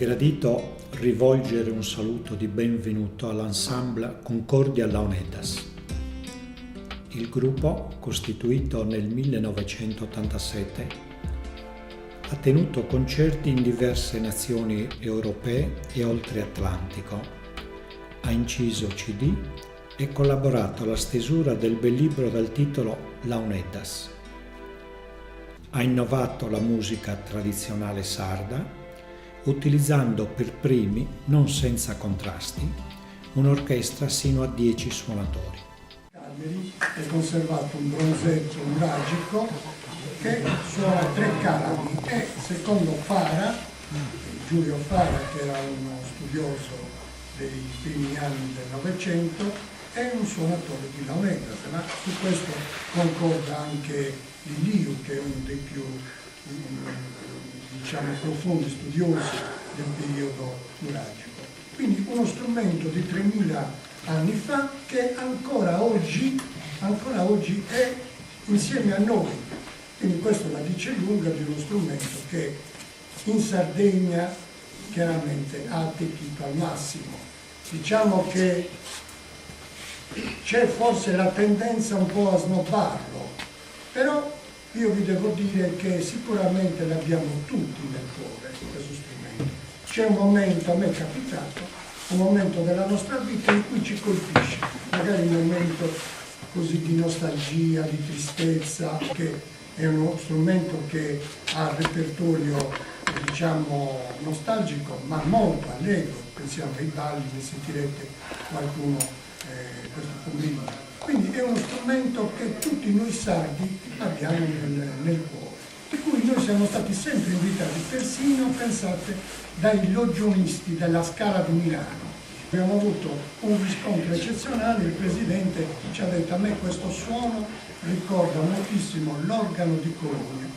gradito rivolgere un saluto di benvenuto all'ensemble Concordia Launetas. Il gruppo, costituito nel 1987, ha tenuto concerti in diverse nazioni europee e oltre Atlantico, ha inciso CD e collaborato alla stesura del bel libro dal titolo Launetas. Ha innovato la musica tradizionale sarda, utilizzando per primi, non senza contrasti, un'orchestra sino a 10 suonatori. Cagliari è conservato un bronzetto uragico che suona 3 calami e secondo Fara, Giulio Fara, che era uno studioso dei primi anni del Novecento, è un suonatore di Launetas, ma su questo concorda anche Liliu, che è uno dei più profondi studiosi del periodo uragico. Quindi uno strumento di 3000 anni fa che ancora oggi è insieme a noi. Quindi questo la dice lunga di uno strumento che in Sardegna chiaramente ha attecchito al massimo. Diciamo che c'è forse la tendenza un po' a snobbarlo, però io vi devo dire che sicuramente l'abbiamo tutti nel cuore questo strumento. C'è un momento, a me è capitato, un momento della nostra vita in cui ci colpisce, magari un momento così di nostalgia, di tristezza, che è uno strumento che ha il repertorio, nostalgico, ma molto allegro. Pensiamo ai balli, ne sentirete qualcuno questo pomeriggio. Quindi è uno strumento che tutti noi sardi abbiamo nel cuore, di cui noi siamo stati sempre invitati, persino, pensate, dai logionisti della Scala di Milano. Abbiamo avuto un riscontro eccezionale, il Presidente ci ha detto: a me questo suono ricorda moltissimo l'organo di Cologna.